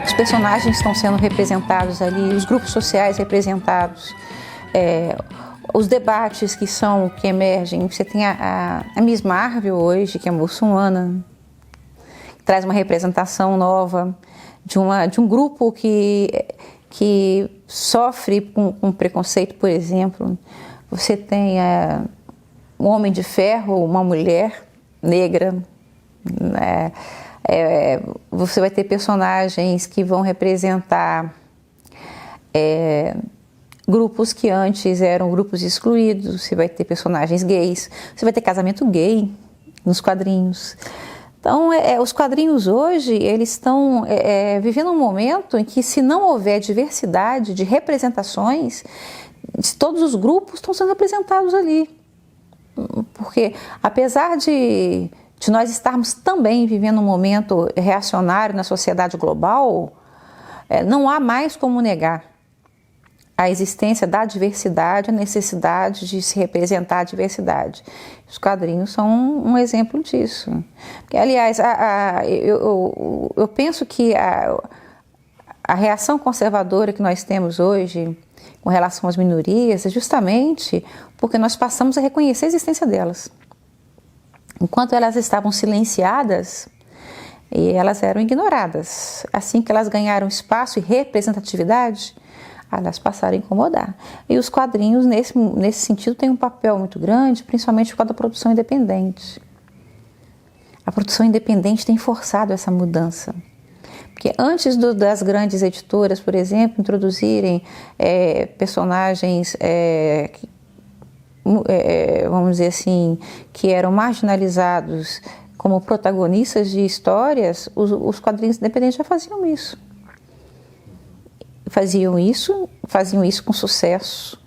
Os personagens estão sendo representados ali, os grupos sociais representados, os debates que emergem. Você tem a Miss Marvel hoje, que é muçulmana, que traz uma representação nova de um grupo que sofre com preconceito, por exemplo. Você tem um homem de ferro, uma mulher negra, né? Você vai ter personagens que vão representar grupos que antes eram grupos excluídos. Você vai ter personagens gays, você vai ter casamento gay nos quadrinhos. Então, os quadrinhos hoje, eles estão vivendo um momento em que, se não houver diversidade de representações, todos os grupos estão sendo representados ali. Porque, apesar de nós estarmos também vivendo um momento reacionário na sociedade global, não há mais como negar a existência da diversidade, a necessidade de se representar a diversidade. Os quadrinhos são um exemplo disso. Porque, aliás, eu penso que a reação conservadora que nós temos hoje com relação às minorias é justamente porque nós passamos a reconhecer a existência delas. Enquanto elas estavam silenciadas, e elas eram ignoradas. Assim que elas ganharam espaço e representatividade, elas passaram a incomodar. E os quadrinhos, nesse sentido, têm um papel muito grande, principalmente por causa da produção independente. A produção independente tem forçado essa mudança. Porque antes das grandes editoras, por exemplo, introduzirem personagens, vamos dizer assim, que eram marginalizados como protagonistas de histórias, os quadrinhos independentes já faziam isso. Faziam isso com sucesso,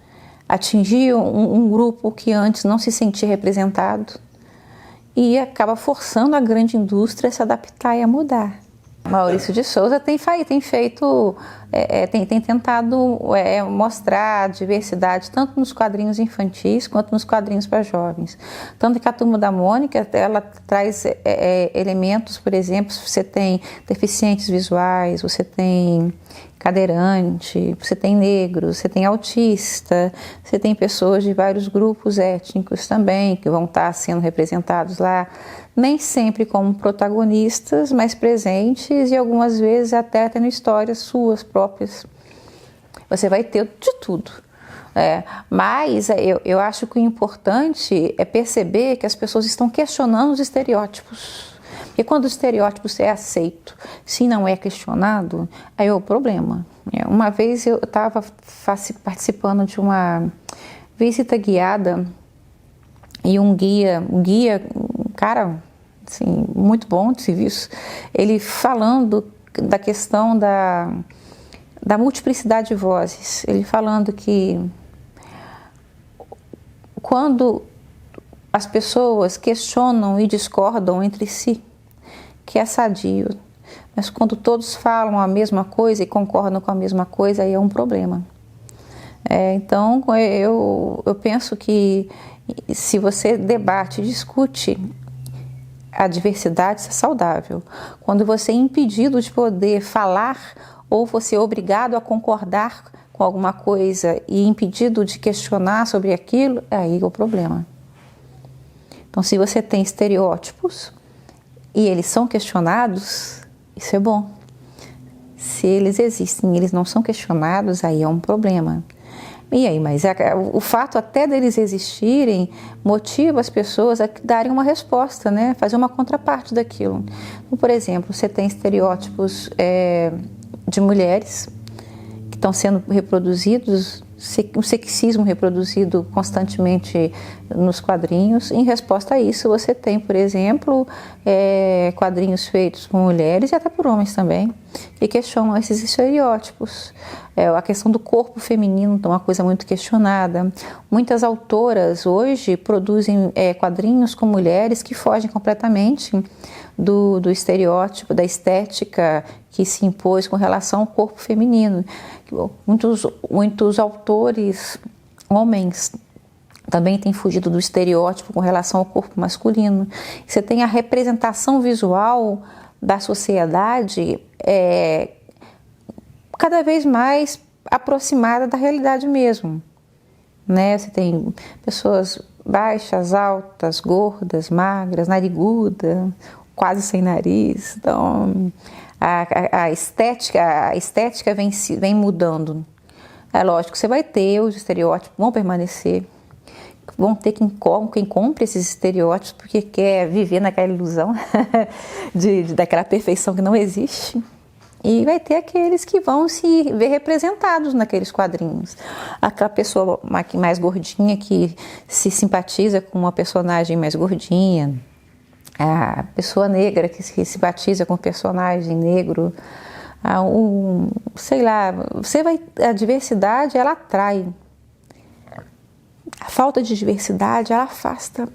atingiam um grupo que antes não se sentia representado e acaba forçando a grande indústria a se adaptar e a mudar. Maurício de Souza tem tentado mostrar a diversidade tanto nos quadrinhos infantis quanto nos quadrinhos para jovens. Tanto que a Turma da Mônica, ela traz elementos, por exemplo, você tem deficientes visuais, você tem cadeirante, você tem negros, você tem autista, você tem pessoas de vários grupos étnicos também que vão estar sendo representados lá, nem sempre como protagonistas, mas presentes e algumas vezes até tendo histórias suas próprias. Você vai ter de tudo. Mas eu acho que o importante é perceber que as pessoas estão questionando os estereótipos. Porque quando o estereótipo é aceito, se não é questionado, aí é o problema. Uma vez eu estava participando de uma visita guiada e um guia, um cara assim, muito bom de serviço, ele falando da questão da multiplicidade de vozes. Ele falando que quando as pessoas questionam e discordam entre si, que é sadio, mas quando todos falam a mesma coisa e concordam com a mesma coisa, aí é um problema. Então, eu penso que se você debate e discute a diversidade, isso é saudável. Quando você é impedido de poder falar ou você é obrigado a concordar com alguma coisa e impedido de questionar sobre aquilo, aí é o problema. Então, se você tem estereótipos e eles são questionados, isso é bom. Se eles existem e eles não são questionados, aí é um problema. E aí, mas o fato até deles existirem motiva as pessoas a darem uma resposta, né? Fazer uma contraparte daquilo. Então, por exemplo, você tem estereótipos de mulheres que estão sendo reproduzidos, um sexismo reproduzido constantemente nos quadrinhos. Em resposta a isso, você tem, por exemplo, quadrinhos feitos por mulheres e até por homens também, que questionam esses estereótipos. A questão do corpo feminino é uma coisa muito questionada. Muitas autoras hoje produzem quadrinhos com mulheres que fogem completamente do estereótipo, da estética que se impôs com relação ao corpo feminino. Muitos autores, homens, também tem fugido do estereótipo com relação ao corpo masculino. Você tem a representação visual da sociedade cada vez mais aproximada da realidade mesmo, né? Você tem pessoas baixas, altas, gordas, magras, nariguda, quase sem nariz. Então, a estética vem mudando. É lógico que você vai ter, os estereótipos vão permanecer, vão ter quem compre esses estereótipos porque quer viver naquela ilusão daquela perfeição que não existe. E vai ter aqueles que vão se ver representados naqueles quadrinhos. Aquela pessoa mais gordinha que se simpatiza com uma personagem mais gordinha. A pessoa negra que se simpatiza com um personagem negro. Sei lá, a diversidade ela atrai. A falta de diversidade ela afasta.